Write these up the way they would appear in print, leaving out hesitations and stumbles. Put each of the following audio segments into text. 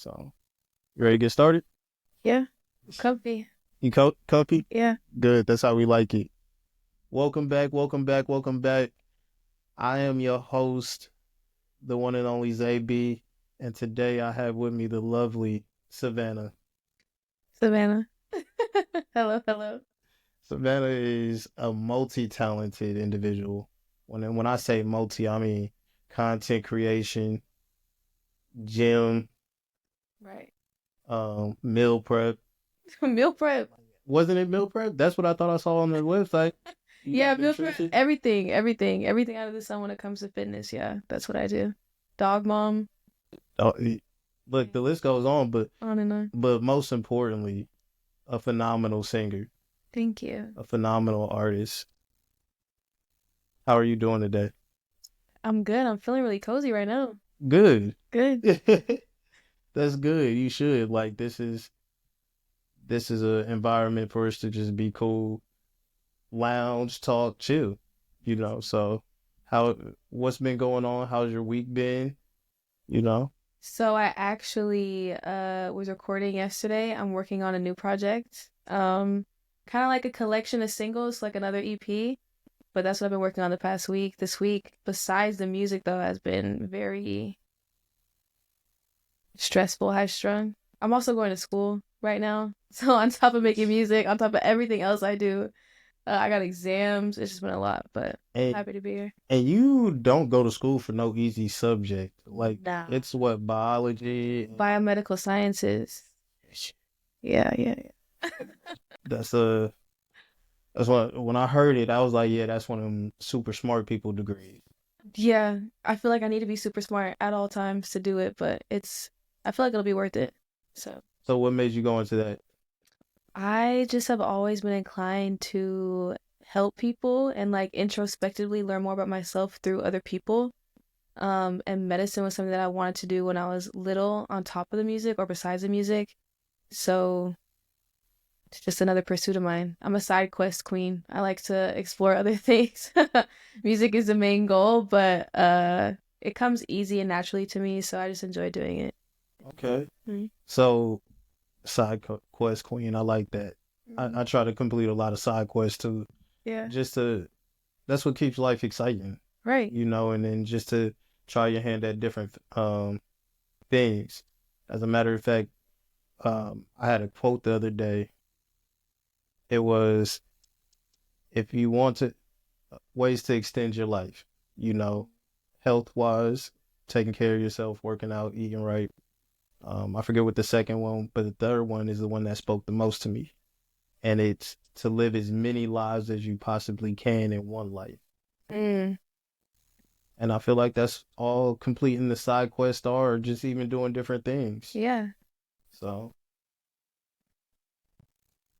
So, you ready to get started? Yeah, comfy. You comfy? Yeah. Good. That's how we like it. Welcome back. Welcome back. Welcome back. I am your host, the one and only ZB, and today I have with me the lovely Savannah. Savannah. Hello, hello. Savannah is a multi-talented individual. When I say multi, I mean content creation, gym, Right. meal prep. Meal prep. Wasn't it meal prep? That's what I thought I saw on the website. You Yeah, got meal prep. nutrition? Everything out of the sun when it comes to fitness. Yeah, that's what I do. Dog mom. Oh, look, Yeah. the list goes on, but On and on. most importantly, a phenomenal singer, Thank you. a phenomenal artist. How are you doing today? I'm good. I'm feeling really cozy right now. Good. Good. That's good. You should. Like this is an environment for us to just be cool, lounge, talk, chill. So how what's been going on? How's your week been? You know? So I actually was recording yesterday. I'm working on a new project. Kind of like a collection of singles, like another EP. But that's what I've been working on the past week. This week, besides the music though, has been very stressful, high strung. I'm also going to school right now. So on top of making music, on top of everything else I do, I got exams. It's just been a lot, but And happy to be here. and you don't go to school for no easy subject. Like Nah. it's what biology. Biomedical sciences. Yeah, yeah, yeah. That's a that's what when I heard it, I was like, yeah, that's one of them super smart people degrees. Yeah, I feel like I need to be super smart at all times to do it, but I feel like it'll be worth it. So So what made you go into that? I just have always been inclined to help people and like introspectively learn more about myself through other people. And medicine was something that I wanted to do when I was little on top of the music or besides the music. So it's just another pursuit of mine. I'm a side quest queen. I like to explore other things. Music is the main goal, but it comes easy and naturally to me, so I just enjoy doing it. Okay. Mm-hmm. So quest queen, I like that. Mm-hmm. I try to complete a lot of side quests too, Yeah, just to that's what keeps life exciting, right. and then just to try your hand at different things. As a matter of fact, I had a quote the other day. It was if you want to ways to extend your life, you know, health wise, taking care of yourself, working out, eating right. I forget what the second one, but the third one is the one that spoke the most to me. And it's to live as many lives as you possibly can in one life. Mm, And I feel like that's all completing the side quest or just even doing different things. yeah. So,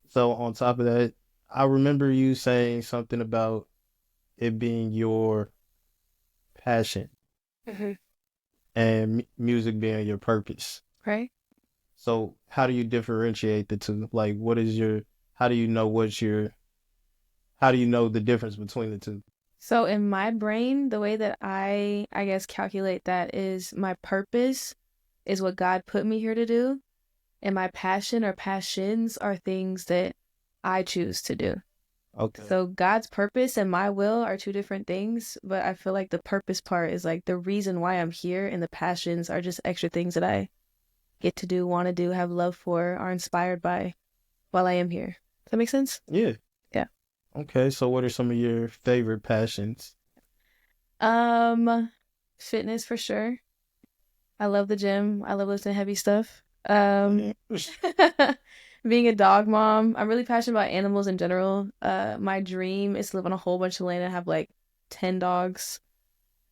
so on top of that, I remember you saying something about it being your passion Hmm. and music being your purpose. Right. So how do you differentiate the two? Like, what is your, how do you know how do you know the difference between the two? So in my brain, the way that I guess calculate that is my purpose is what God put me here to do, and my passion or passions are things that I choose to do. Okay. So God's purpose and my will are two different things, but I feel like the purpose part is like the reason why I'm here, and the passions are just extra things that I get to do, want to do, have love for, are inspired by while I am here. Does that make sense? Yeah. Yeah. Okay. So what are some of your favorite passions? Um, Fitness for sure. I love the gym. I love lifting heavy stuff. Being a dog mom, I'm really passionate about animals in general. My dream is to live on a whole bunch of land and have like 10 dogs.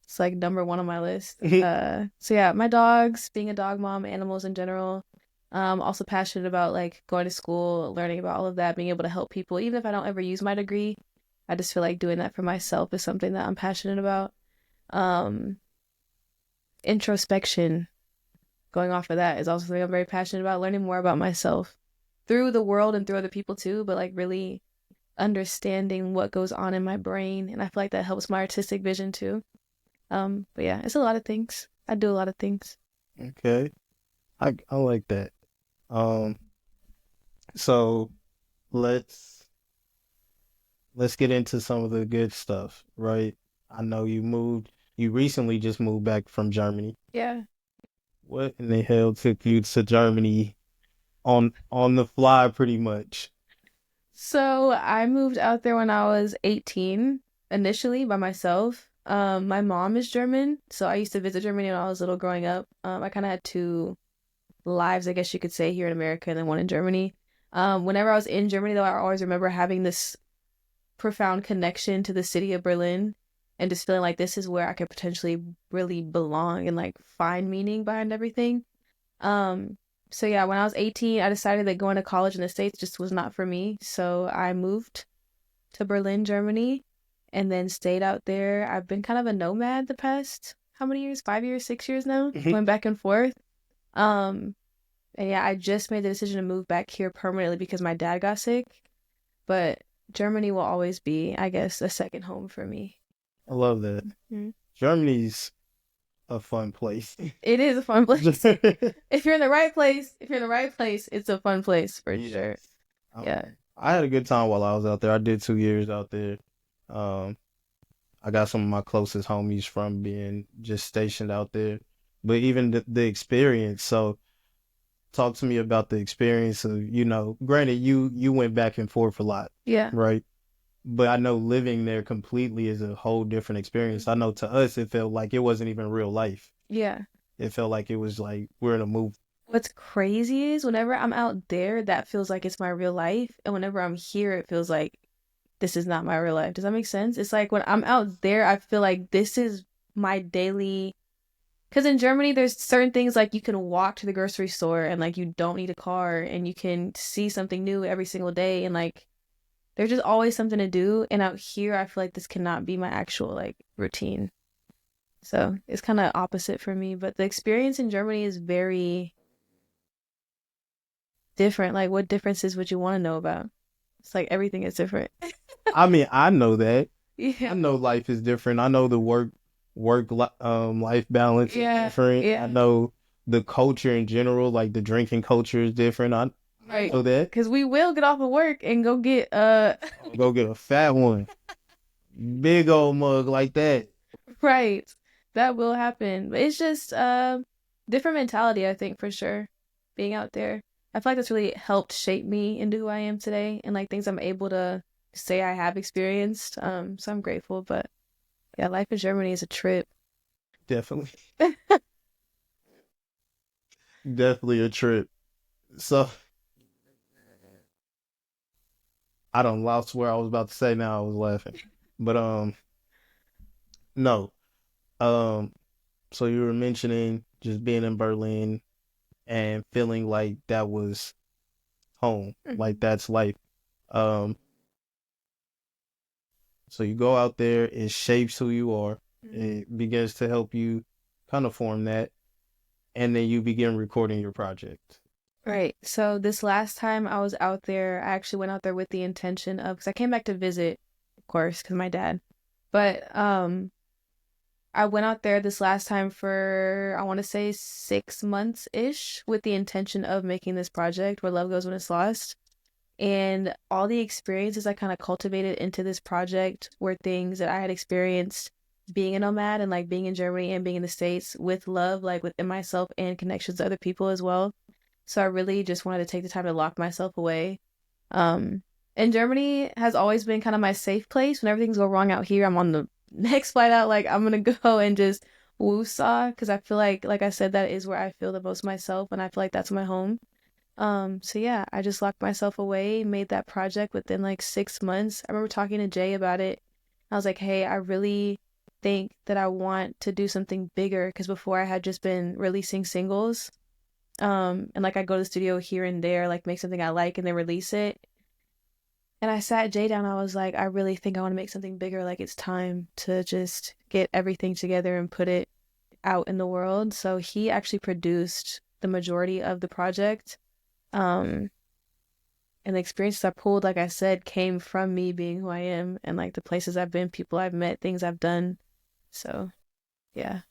It's like number one on my list. So yeah, my dogs, being a dog mom, animals in general. Also passionate about like going to school, learning about all of that, being able to help people. Even if I don't ever use my degree, I just feel like doing that for myself is something that I'm passionate about. Um, Introspection, going off of that, is also something I'm very passionate about, learning more about myself through the world and through other people too, but like really understanding what goes on in my brain. And I feel like that helps my artistic vision too. But yeah, it's a lot of things. I do a lot of things. Okay. I like that. Um, so let's let's get into some of the good stuff, right? I know you recently just moved back from Germany. Yeah. What in the hell took you to Germany on the fly pretty much? So I moved out there when I was 18, initially by myself. My mom is German, so I used to visit Germany when I was little growing up. I kind of had two lives, I guess you could say, here in America and then one in Germany. Whenever I was in Germany, though, I always remember having this profound connection to the city of Berlin and just feeling like this is where I could potentially really belong and like find meaning behind everything. Um, so yeah, when I was 18, I decided that going to college in the States just was not for me. So I moved to Berlin, Germany, and then stayed out there. I've been kind of a nomad the past how many years? 5 years, 6 years now, going back and forth. Um, and yeah, I just made the decision to move back here permanently because my dad got sick. But Germany will always be, I guess, a second home for me. I love that. Mhm. Germany's a fun place. It is a fun place. If you're in the right place, if you're in the right place, it's a fun place for sure. Yes. Yeah. I had a good time while I was out there. I did 2 years out there. Um, I got some of my closest homies from being just stationed out there. But even the experience, so talk to me about the experience of, granted you went back and forth a lot, Yeah. right? But I know living there completely is a whole different experience. I know to us it felt like it wasn't even real life. Yeah. It felt like it was like we're in a movie. What's crazy is whenever I'm out there, that feels like it's my real life. And whenever I'm here, it feels like this is not my real life. Does that make sense? It's like when I'm out there, I feel like this is my daily. Because in Germany, there's certain things like you can walk to the grocery store and like you don't need a car and you can see something new every single day. And like there's just always something to do. And out here, I feel like this cannot be my actual like routine. So it's kind of opposite for me. But the experience in Germany is very different. Like, what differences would you want to know about? It's like everything is different. I mean, I know that. I Yeah. know life is different. I know the life balance is Yeah. different. I Yeah. know the culture in general, like the drinking culture is different. I Right. know that. Because we will get off of work and go get I'll go get a fat one, big old mug like that. right. That will happen. But it's just different mentality, I think, for sure. Being out there. I feel like that's really helped shape me into who I am today and like things I'm able to say I have experienced. So I'm grateful. But yeah, life in Germany is a trip. Definitely, definitely a trip. So I don't lost where I was about to say. Now I was laughing, but no. Um, so you were mentioning just being in Berlin and feeling like that was home, like Mhm. that's life. Um, so you go out there, it shapes who you are. Mhm. It begins to help you kind of form that, and then you begin recording your project. Right. So this last time I was out there, I actually went out there with the intention of, because I came back to visit, of course, because my dad. But I went out there this last time for I want to say 6 months ish with the intention of making this project where love goes when it's lost. And all the experiences I kind of cultivated into this project were things that I had experienced being a nomad and like being in Germany and being in the States with love, like within myself and connections to other people as well. So I really just wanted to take the time to lock myself away. Um, and Germany has always been kind of my safe place. When everything's go wrong out here, I'm on the next flight out. Like I'm gonna go and just woosah because I feel like I said, that is where I feel the most myself, and I feel like that's my home. So yeah, I just locked myself away, made that project within like 6 months. I remember talking to Jay about it. I was like, hey, I really think that I want to do something bigger because before I had just been releasing singles. And like I go to the studio here and there, like make something I like and then release it. And I sat Jay down, I was like, I really think I want to make something bigger. Like it's time to just get everything together and put it out in the world. So he actually produced the majority of the project. Um, and the experiences I pulled, like I said, came from me being who I am and like the places I've been, people I've met, things I've done. So yeah.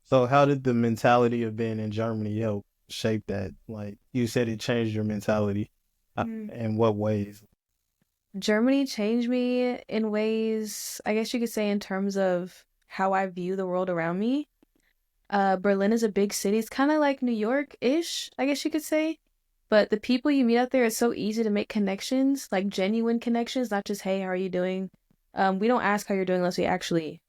So how did the mentality of being in Germany help shape that? Like you said, it changed your mentality. Mm. In what ways? Germany changed me in ways, I guess you could say, in terms of how I view the world around me. Berlin is a big city. It's kind of like New York-ish, I guess you could say. But the people you meet out there, it's so easy to make connections, like genuine connections, not just, hey, how are you doing? We don't ask how you're doing unless we actually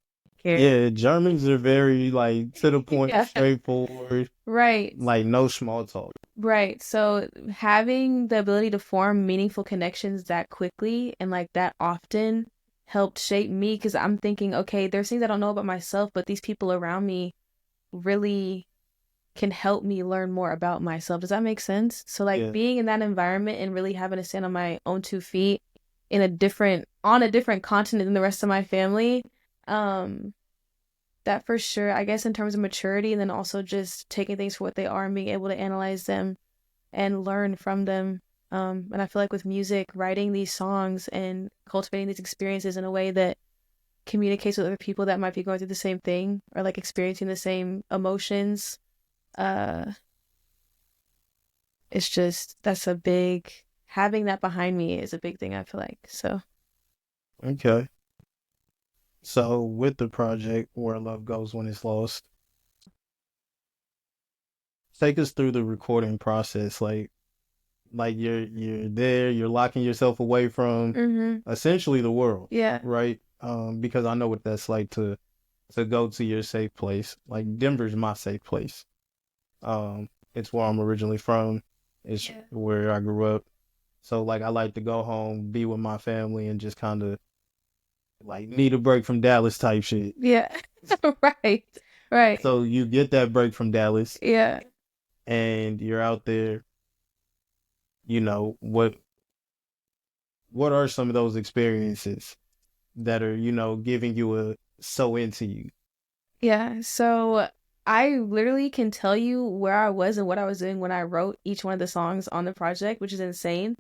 care. Yeah, Germans are very like to the point, Yeah, straightforward, right. like no small talk. Right. So having the ability to form meaningful connections that quickly and like that often helped shape me because I'm thinking, okay, there's things I don't know about myself, but these people around me really can help me learn more about myself. Does that make sense? So like Yeah. being in that environment and really having to stand on my own 2 feet in a different on a different continent than the rest of my family, um, that for sure, I guess in terms of maturity and then also just taking things for what they are and being able to analyze them and learn from them. And I feel like with music, writing these songs and cultivating these experiences in a way that communicates with other people that might be going through the same thing or like experiencing the same emotions, uh, it's just that's a big having that behind me is a big thing, I feel like. So Okay. So with the project Where Love Goes When It's Lost, take us through the recording process. Like you're there, you're locking yourself away from mm-hmm. essentially the world, Yeah. right? Because I know what that's like to go to your safe place. Like Denver's my safe place. It's where I'm originally from. It's Yeah. where I grew up. So like I like to go home, be with my family, and just kind of like need a break from Dallas type shit. Yeah. Right. Right. So you get that break from Dallas, Yeah. and you're out there. You know what are some of those experiences that are giving you a so into you? Yeah. So I literally can tell you where I was and what I was doing when I wrote each one of the songs on the project, which is insane.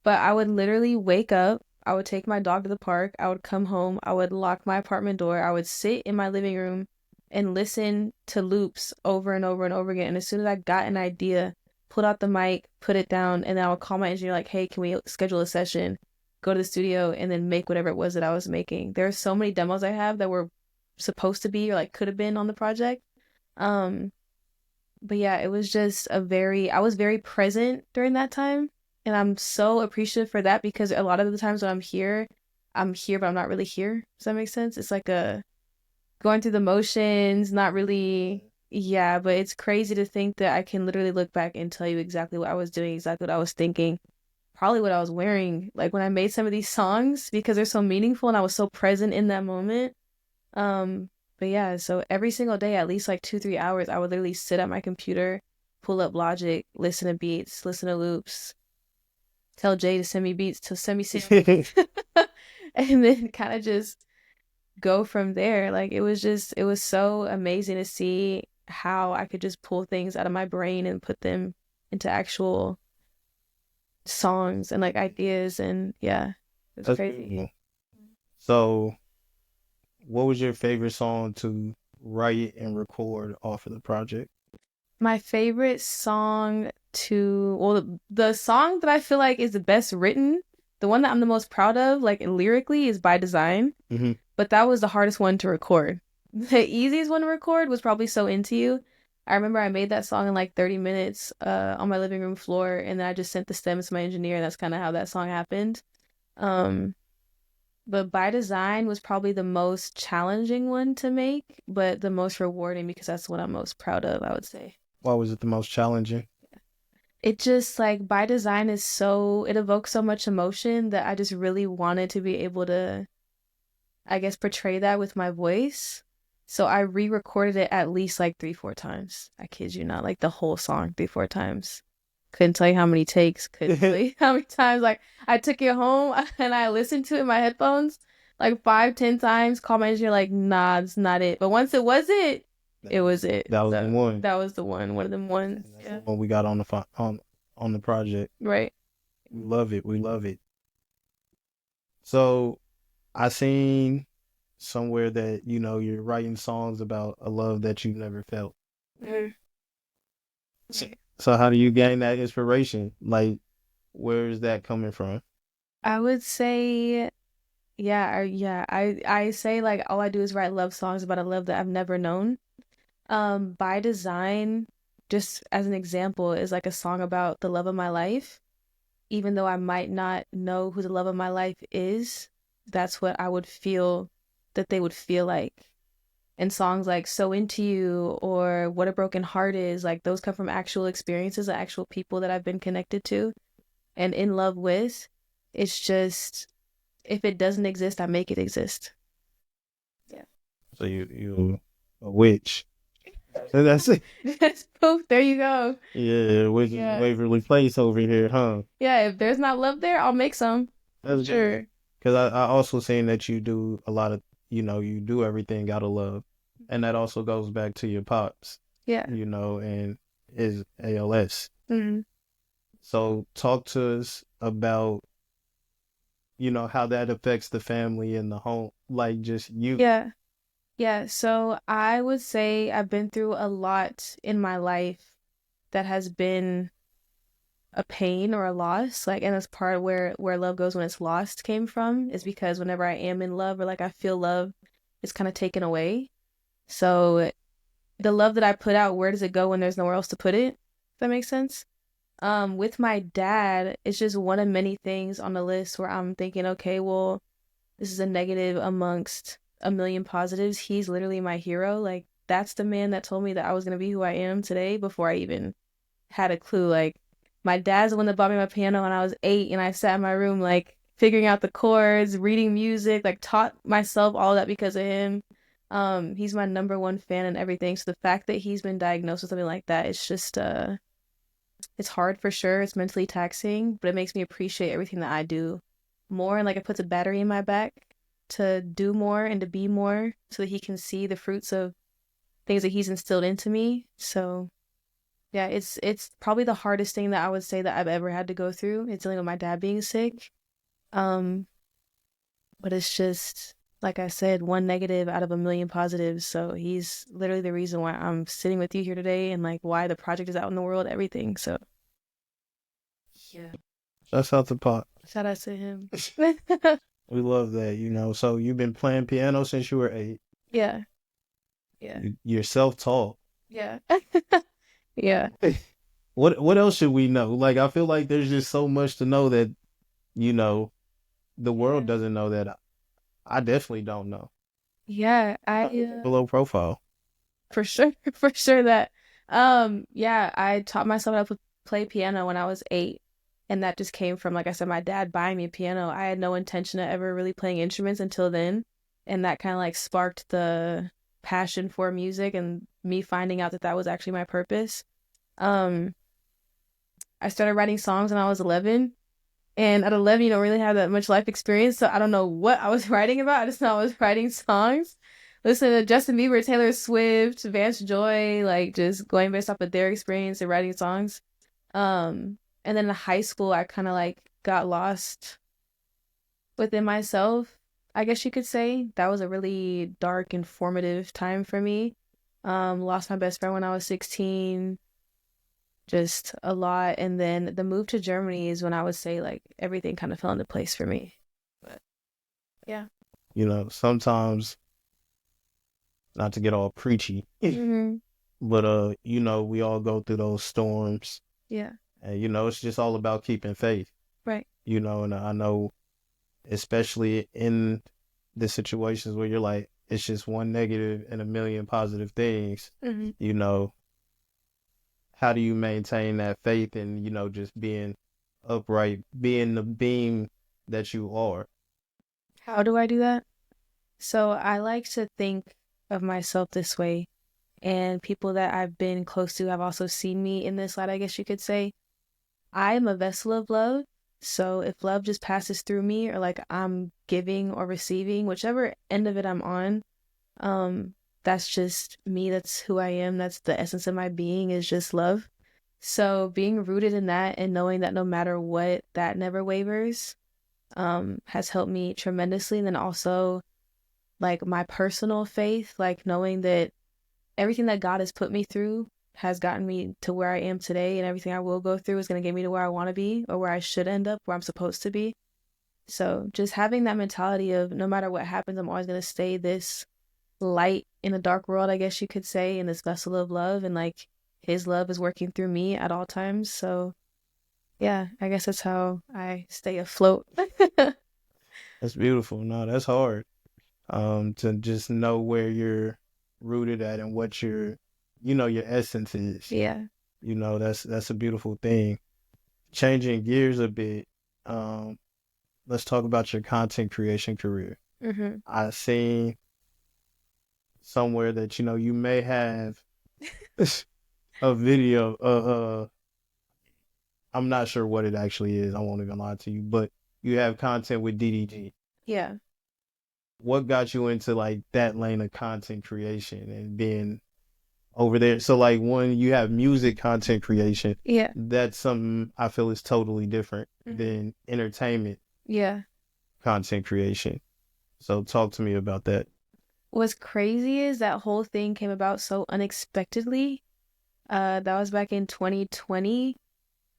But I would literally wake up, I would take my dog to the park, I would come home, I would lock my apartment door, I would sit in my living room and listen to loops over and over and over again. And as soon as I got an idea, put out the mic, put it down, and then I would call my engineer like, "Hey, can we schedule a session?" Go to the studio and then make whatever it was that I was making. There are so many demos I have that were supposed to be or like could have been on the project. Um, but yeah, it was just I was very present during that time. And I'm so appreciative for that because a lot of the times when I'm here, but I'm not really here. Does that make sense? It's like a going through the motions, not really, yeah, but it's crazy to think that I can literally look back and tell you exactly what I was doing, exactly what I was thinking, probably what I was wearing. Like when I made some of these songs because they're so meaningful and I was so present in that moment. Um, but yeah, so every single day, at least like 2, 3 hours, I would literally sit at my computer, pull up Logic, listen to beats, listen to loops, tell Jay to send me beats, to send me samples, and then kind of just go from there. Like it was so amazing to see how I could just pull things out of my brain and put them into actual songs and like ideas. And yeah, it's That's crazy. beautiful. So, what was your favorite song to write and record off of the project? My favorite song well, the song that I feel like is the best written, the one that I'm the most proud of, like lyrically, is By Design. Hmm. But that was the hardest one to record. The easiest one to record was probably So Into You. I remember I made that song in like 30 minutes on my living room floor, and then I just sent the stems to my engineer, and that's kind of how that song happened. Um, but By Design was probably the most challenging one to make, but the most rewarding because that's what I'm most proud of, I would say. Why was it the most challenging? It just like By Design is so, it evokes so much emotion that I just really wanted to be able to, I guess, portray that with my voice. So I re-recorded it at least like 3, 4 times. I kid you not, like the whole song 3, 4 times. Couldn't tell you how many takes, couldn't tell you how many times. Like I took it home and I listened to it in my headphones like 5, 10 times, called my engineer like, nah, it's not it. But once it was it, that it was was it. that was the So one. that was the one of them ones. And that's the Yeah. one we got on on the project. Right. We love it. We love it. So I seen somewhere that you're writing songs about a love that you never felt. Mhm. So, Right. so how do you gain that inspiration? Like, where is that coming from? I would say, I say like all I do is write love songs about a love that I've never known. By Design, just as an example, is like a song about the love of my life. Even though I might not know who the love of my life is, that's what I would feel that they would feel like. And songs like So Into You or What a Broken Heart Is, like those come from actual experiences of actual people that I've been connected to and in love with. It's just, if it doesn't exist, I make it exist. Yeah. So you a witch. So that's it. That's poof, there you go. Yeah, witch is Yeah. Waverly Place over here, huh? Yeah, if there's not love there, I'll make some. That's good. Sure. Because I also seen that you do a lot of, you do everything out of love. And that also goes back to your pops, Yeah. and his ALS. Mhm. So talk to us about, how that affects the family and the home, like just you. Yeah. Yeah. So I would say I've been through a lot in my life that has been a pain or a loss. Like, and that's part of where love goes when it's lost came from, is because whenever I am in love or like I feel love, it's kind of taken away. So the love that I put out, where does it go when there's nowhere else to put it? If that makes sense. With my dad, it's just one of many things on the list where I'm thinking, okay, well, this is a negative amongst a million positives. He's literally my hero. Like, that's the man that told me that I was gonna be who I am today before I even had a clue. Like, my dad's the one that bought me my piano when I was 8, and I sat in my room like figuring out the chords, reading music, like taught myself all that because of him. He's my number one fan and everything. So the fact that he's been diagnosed with something like that, it's just it's hard for sure. It's mentally taxing, but it makes me appreciate everything that I do more, and like it puts a battery in my back to do more and to be more so that he can see the fruits of things that he's instilled into me. So yeah, it's probably the hardest thing that I would say that I've ever had to go through. It's dealing with my dad being sick. Um, but it's just like I said, one negative out of a million positives. So he's literally the reason why I'm sitting with you here today and like why the project is out in the world, everything. So yeah. That's out the pot. Shout out to him. We love that, So you've been playing piano since you were 8. Yeah. Yeah. You're self-taught. Yeah. Yeah. What else should we know? Like, I feel like there's just so much to know that, you know, the world Yeah. doesn't know that. I definitely don't know. Yeah. Below profile. For sure, for sure that yeah, I taught myself how to play piano when I was 8, and that just came from, like I said, my dad buying me a piano. I had no intention of ever really playing instruments until then, and that kind of like sparked the passion for music and me finding out that that was actually my purpose. Um I started writing songs when I was 11, and at 11 you don't really have that much life experience, so I don't know what I was writing about. I just know I was writing songs. Listen to Justin Bieber, Taylor Swift, Vance Joy, like just going based off of their experience and writing songs. And then in high school, I kind of like got lost within myself, I guess you could say. That was a really dark and formative time for me. Lost my best friend when I was 16, just a lot. And then the move to Germany is when I would say like everything kind of fell into place for me. But yeah. Sometimes, not to get all preachy, Hmm. but we all go through those storms, Yeah. and it's just all about keeping faith. Right. And I know, especially in the situations where you're like, it's just one negative and a million positive things, Hmm. you know, how do you maintain that faith and, just being upright, being the being that you are? How do I do that? So I like to think of myself this way, and people that I've been close to have also seen me in this light, I guess you could say. I am a vessel of love. So if love just passes through me, or like I'm giving or receiving, whichever end of it I'm on, um, that's just me. That's who I am. That's the essence of my being, is just love. So being rooted in that and knowing that no matter what, that never wavers, has helped me tremendously. And then also like my personal faith, like knowing that everything that God has put me through has gotten me to where I am today, and everything I will go through is going to get me to where I want to be or where I should end up, where I'm supposed to be. So just having that mentality of no matter what happens, I'm always going to stay this light in a dark world, I guess you could say, in this vessel of love, and like his love is working through me at all times. So yeah, I guess that's how I stay afloat. That's beautiful. No, that's hard. To just know where you're rooted at and what your essence is. Yeah. That's a beautiful thing. Changing gears a bit. Um, let's talk about your content creation career. Mm-hmm. I seen somewhere that you may have a video. I'm not sure what it actually is. I won't even lie to you, but you have content with DDG. Yeah. What got you into like that lane of content creation and being over there? So like when you have music content creation, Yeah. that's something I feel is totally different Mm-hmm. than entertainment Yeah. content creation. So talk to me about that. What's crazy is that whole thing came about so unexpectedly. That was back in 2020.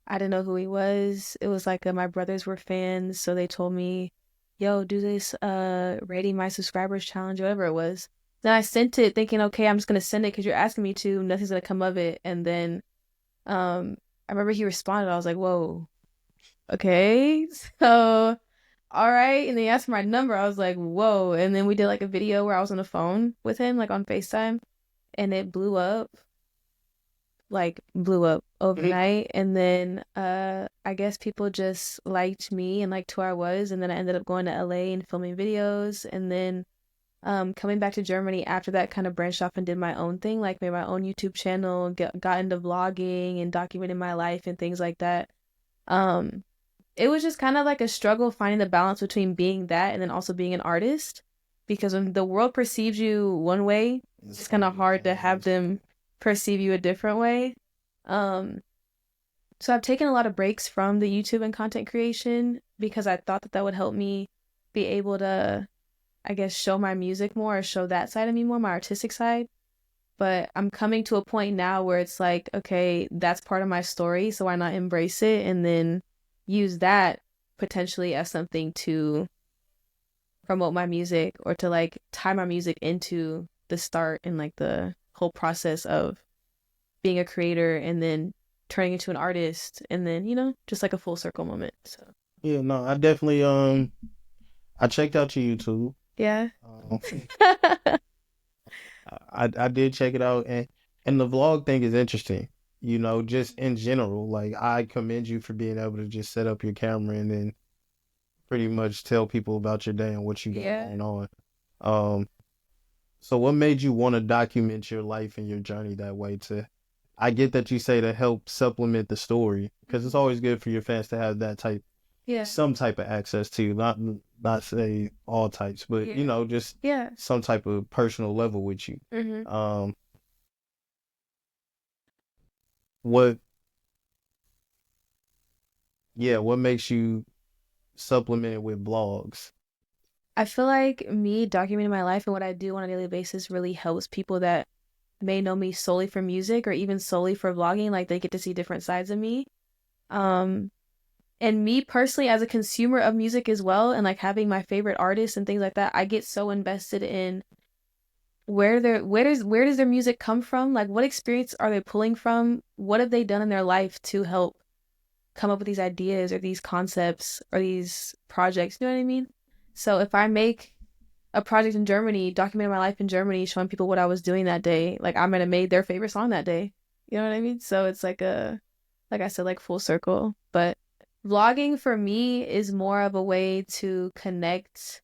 I didn't know who he was. It was like my brothers were fans, so they told me, "Yo, do this rating my subscribers challenge, whatever it was." Then I sent it thinking, "Okay, I'm just gonna send it because you're asking me to. Nothing's gonna come of it." And then I remember he responded. I was like, "Whoa, okay." So, all right. And then he asked for my number. I was like, "Whoa." And then we did like a video where I was on the phone with him, like on FaceTime, and it blew up, like blew up Mhm. overnight. And then I guess people just liked me and liked who I was, and then I ended up going to LA and filming videos, and then coming back to Germany after that, kind of branched off and did my own thing, like made my own YouTube channel, got into vlogging and documenting my life and things like that. um it was just kind of like a struggle finding the balance between being that and then also being an artist, because when the world perceives you one way, It's it's kind gonna of be hard to have changed. them perceive you a different way. um so I've taken a lot of breaks from the YouTube and content creation because I thought that that would help me be able to, I guess, show my music more or show that side of me more, my artistic side. But I'm coming to a point now where it's like, okay, that's part of my story, so why not embrace it and then use that potentially as something to promote my music or to like tie my music into the start and like the whole process of being a creator and then turning into an artist and then, just like a full circle moment. So, Yeah, no, I definitely I checked out your YouTube. yeah. Um, I did check it out, and the vlog thing is interesting. Just in general, like I commend you for being able to just set up your camera and then pretty much tell people about your day and what you got Yeah. going on. Um, so what made you want to document your life and your journey that way I get that you say to help supplement the story because it's Mhm. always good for your fans to have Yeah. some type of access to you, not say all types, but Yeah. just Yeah. some type of personal level with you. Mm-hmm. Um, what, yeah, what makes you supplement it with blogs? I feel like me documenting my life and what I do on a daily basis really helps people that may know me solely for music or even solely for vlogging. Like they get to see different sides of me. Um, and me personally, as a consumer of music as well, and like having my favorite artists and things like that, I get so invested in where does their music come from? Like what experience are they pulling from? What have they done in their life to help come up with these ideas or these concepts or these projects? You know what I mean? So if I make a project in Germany, documenting my life in Germany, showing people what I was doing that day. Like I might have made their favorite song that day. You know what I mean? So it's like I said, like full circle. But vlogging for me is more of a way to connect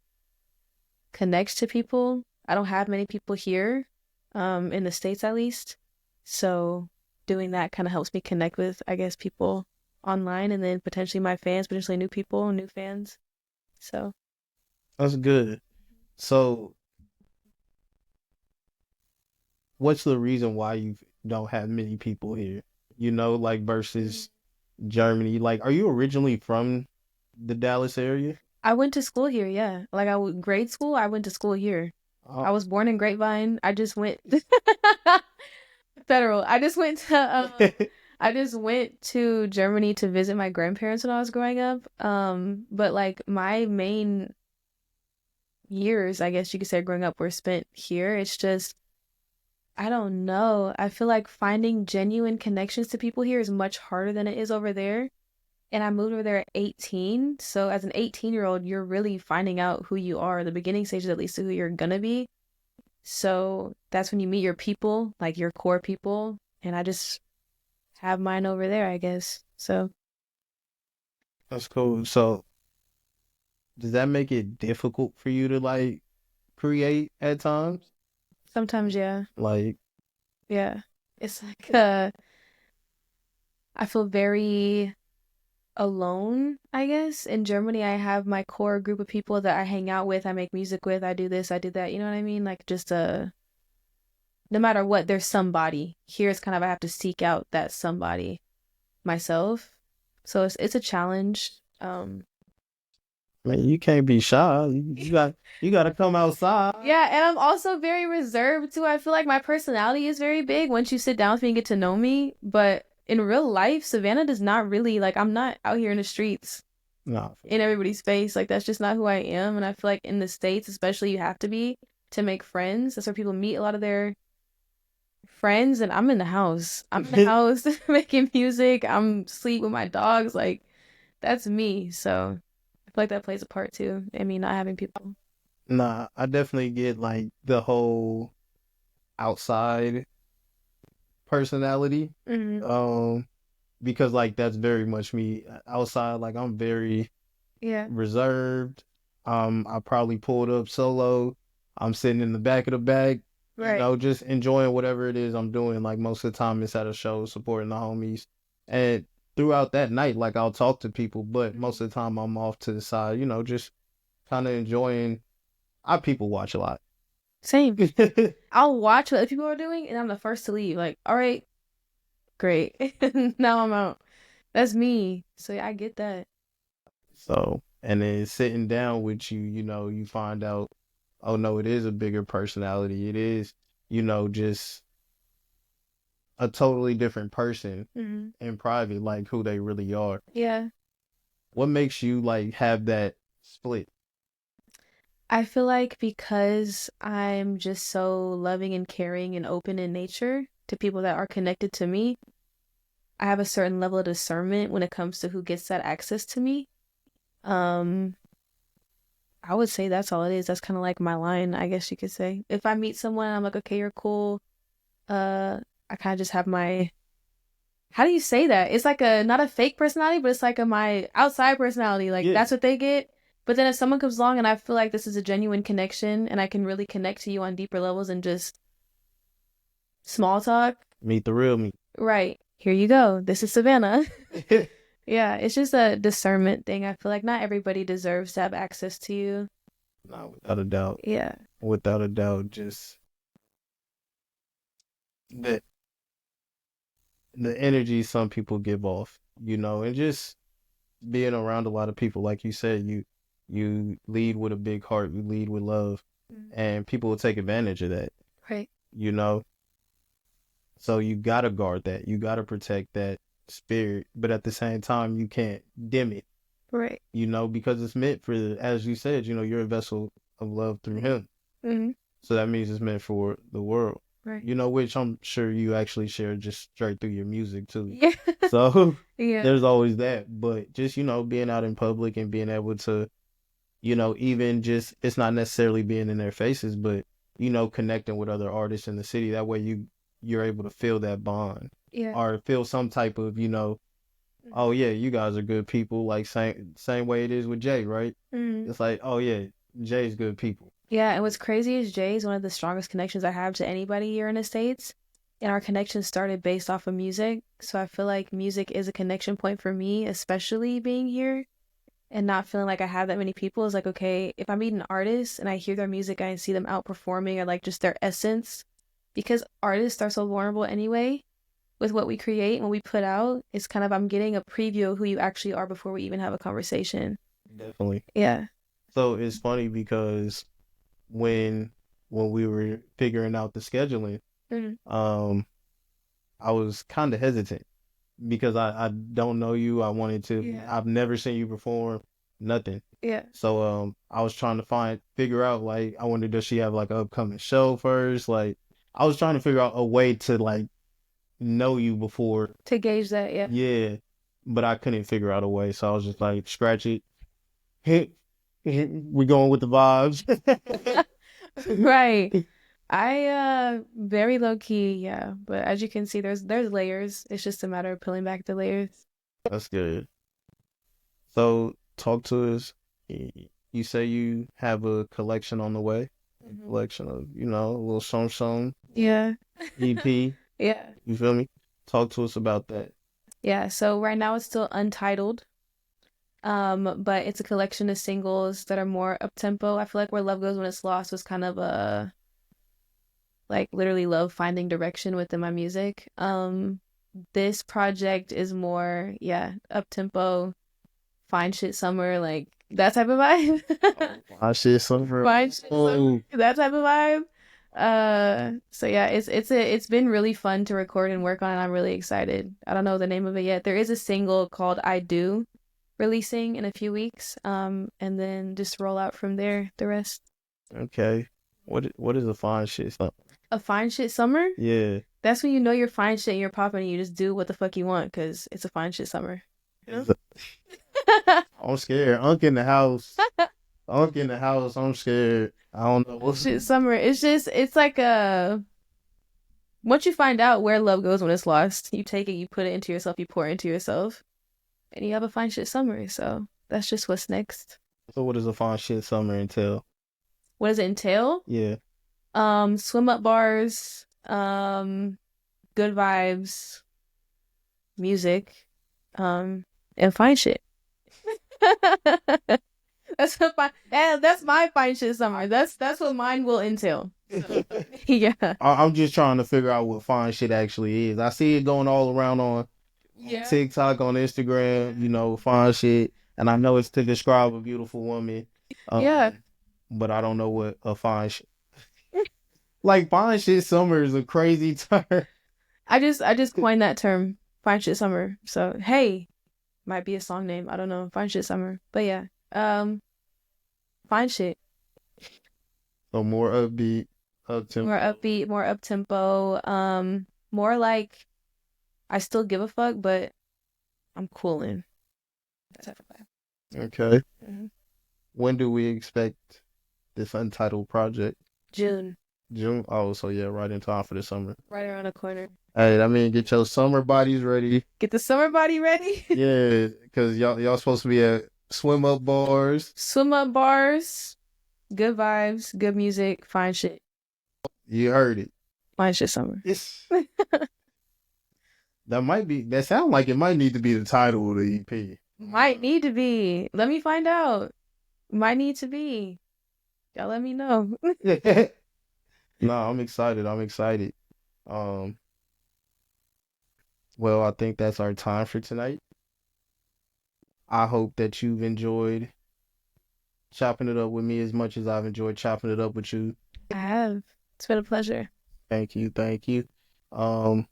to people. I don't have many people here, in the States at least. So doing that kind of helps me connect with, I guess, people online and then potentially my fans, potentially new people, new fans. So That's good. So, what's the reason why you don't have many people here? Like versus Germany. Like, are you originally from the Dallas area? I went to school here, yeah. Like grade school, I went to school here. I was born in Grapevine. I just went federal. I just went to Germany to visit my grandparents when I was growing up. But like my main years, I guess you could say, growing up were spent here. It's just I don't know. I feel like finding genuine connections to people here is much harder than it is over there. And I moved over there at 18. So as an 18-year-old, you're really finding out who you are, the beginning stages at least of who you're gonna be. So that's when you meet your people, like your core people. And I just have mine over there, I guess. So That's cool. So does that make it difficult for you to like create at times? sometimes, yeah, Like, yeah. It's like I feel very alone, I guess. In Germany, I have my core group of people that I hang out with, I make music with, I do this, I do that. You know what I mean? Like just no matter what, there's somebody. Here it's kind of I have to seek out that somebody myself. So it's a challenge. man, you can't be shy. You got to come outside. Yeah, and I'm also very reserved too. I feel like my personality is very big once you sit down with me and get to know me. But in real life, Savannah does not really like I'm not out here in the streets Nah, in everybody's face. Like that's just not who I am. And I feel like in the States, especially, you have to be to make friends. That's where people meet a lot of their friends. And I'm in the house. I'm in the house making music. I'm sleep with my dogs. Like that's me. So I feel like that plays a part too. I mean, not having people. nah, I definitely get like the whole outside personality. Hmm. Um, because like that's very much me. Outside, like I'm very Yeah. reserved. I probably pulled up solo. I'm sitting in the back of the bag, Right. just enjoying whatever it is I'm doing. Like most of the time it's at a show supporting the homies. And throughout that night, like I'll talk to people, but most of the time I'm off to the side, just kind of enjoying. I people watch a lot. Same. I'll watch what other people are doing and I'm the first to leave. Like, all right, great. Now I'm out. That's me. So yeah, I get that. So, and then sitting down with you, you find out, oh no, it is a bigger personality. It is, just a totally different person Hmm. in private, like who they really are. Yeah. What makes you like have that split? I feel like because I'm just so loving and caring and open in nature to people that are connected to me, I have a certain level of discernment when it comes to who gets that access to me. Um, I would say that's all it is. That's kind of like my line, I guess you could say. If I meet someone, I'm like, okay, you're cool. Uh, I kind of just have my, how do you say that? It's like a, not a fake personality, but it's like my outside personality. Like Yeah, that's what they get. But then if someone comes along and I feel like this is a genuine connection and I can really connect to you on deeper levels than just small talk, meet the real me. right, here you go. This is Savannah. Yeah, it's just a discernment thing. I feel like not everybody deserves to have access to you. No, without a doubt. Yeah. Without a doubt, just the the energy some people give off, and just being around a lot of people, like you said, you lead with a big heart, you lead with love, Mhm. and people will take advantage of that, Right. you know. So you gotta guard that. You gotta protect that spirit, but at the same time, you can't dim it, Right. because it's meant for, as you said, you're a vessel of love through him. Hmm. So that means it's meant for the world, Right. which I'm sure you actually share just straight through your music too. Yeah. So Yeah. there's always that. But just, being out in public and being able to, even just, it's not necessarily being in their faces, but, connecting with other artists in the city. That way you're able to feel that bond Yeah. or feel some type of, oh yeah, you guys are good people. Like same way it is with Jay, right? Hmm. It's like, oh yeah, Jay's good people. Yeah, and what's crazy is Jay is one of the strongest connections I have to anybody here in the States. And our connection started based off of music. So I feel like music is a connection point for me, especially being here and not feeling like I have that many people. Is like, okay, if I meet an artist and I hear their music, I see them outperforming or like just their essence, because artists are so vulnerable anyway with what we create and what we put out. It's kind of, I'm getting a preview of who you actually are before we even have a conversation. Definitely. Yeah. So it's funny because when when we were figuring out the scheduling, Mhm. um, I was kind of hesitant because I don't know you. I wanted to. Yeah. I've never seen you perform. Nothing. Yeah. So I was trying to figure out like I wondered does she have like an upcoming show first? Like I was trying to figure out a way to like know you before. To gauge that, yeah. Yeah, but I couldn't figure out a way. So I was just like scratch it. Hit, we going with the vibes. Right. I very low key, yeah. But as you can see, there's layers. It's just a matter of peeling back the layers. That's good. So talk to us. You say you have a collection on the way, a Mhm. collection of, a little song Yeah. EP. Yeah. You feel me? Talk to us about that. Yeah. So right now it's still untitled. But it's a collection of singles that are more up tempo. I feel like Where Love Goes When It's Lost was kind of a like literally love finding direction within my music. This project is more, yeah, up tempo, fine shit summer, like that type of vibe. I shit summer. Fine shit summer, Oh, that type of vibe. So yeah, it's been really fun to record and work on, and I'm really excited. I don't know the name of it yet. There is a single called I Do releasing in a few weeks. And then just roll out from there the rest. okay. What is a fine shit summer? A fine shit summer? Yeah. That's when you know you're fine shit and you're popping and you just do what the fuck you want because it's a fine shit summer. You know? I'm scared. Unk in the house. Unk in the house. I'm scared. I don't know what's. Shit summer. It's like a once you find out where love goes when it's lost, you take it, you put it into yourself, you pour it into yourself, and you have a fine shit summer. So that's just what's next. So what does a fine shit summer entail? What does it entail? Yeah. Swim up bars, good vibes, music, and fine shit. That's my fine shit summer. That's what mine will entail. Yeah. I'm just trying to figure out what fine shit actually is. I see it going all around on Yeah. TikTok, on Instagram, fine shit. And I know it's to describe a beautiful woman. Yeah. But I don't know what a fine shit. Like fine shit summer is a crazy term. I just coined that term, fine shit summer. So hey, might be a song name. I don't know. Fine shit summer. But yeah. Fine shit. So more upbeat, up tempo. More upbeat, more up tempo. More like I still give a fuck, but I'm cooling. That type of vibe. Okay. Mm-hmm. When do we expect this untitled project? June. June. Oh, so yeah, right in time for the summer. Right around the corner. Hey, I mean, get your summer bodies ready. Get the summer body ready. Yeah, because y'all supposed to be at swim up bars. Swim up bars. Good vibes, good music, fine shit. You heard it. Fine shit summer. Yes. That sound like it might need to be the title of the EP. Might need to be. Let me find out. Might need to be. Y'all let me know. No, I'm excited. I'm excited. Um, well, I think that's our time for tonight. I hope that you've enjoyed chopping it up with me as much as I've enjoyed chopping it up with you. I have. It's been a pleasure. Thank you, thank you. Um,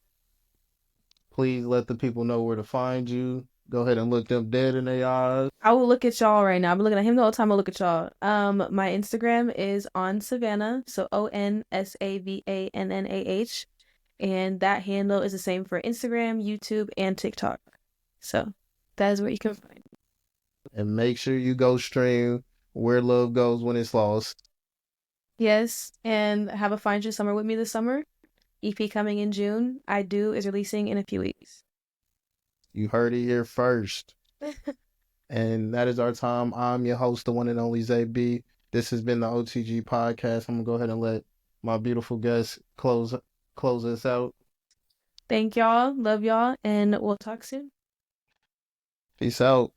please let the people know where to find you. Go ahead and look them dead in their eyes. I will look at y'all right now. I've been looking at him the whole time. I'll look at y'all. My Instagram is OnSavannah, so OnSavannah, and that handle is the same for Instagram, YouTube, and TikTok. So that is where you can find. And make sure you go stream Where Love Goes When It's Lost. Yes, and have a fine shit summer with me this summer. EP coming in June. I Do is releasing in a few weeks. You heard it here first. And that is our time. I'm your host, the one and only ZB. This has been the OTG podcast. I'm gonna go ahead and let my beautiful guest close us out. Thank y'all. Love y'all. And we'll talk soon. Peace out.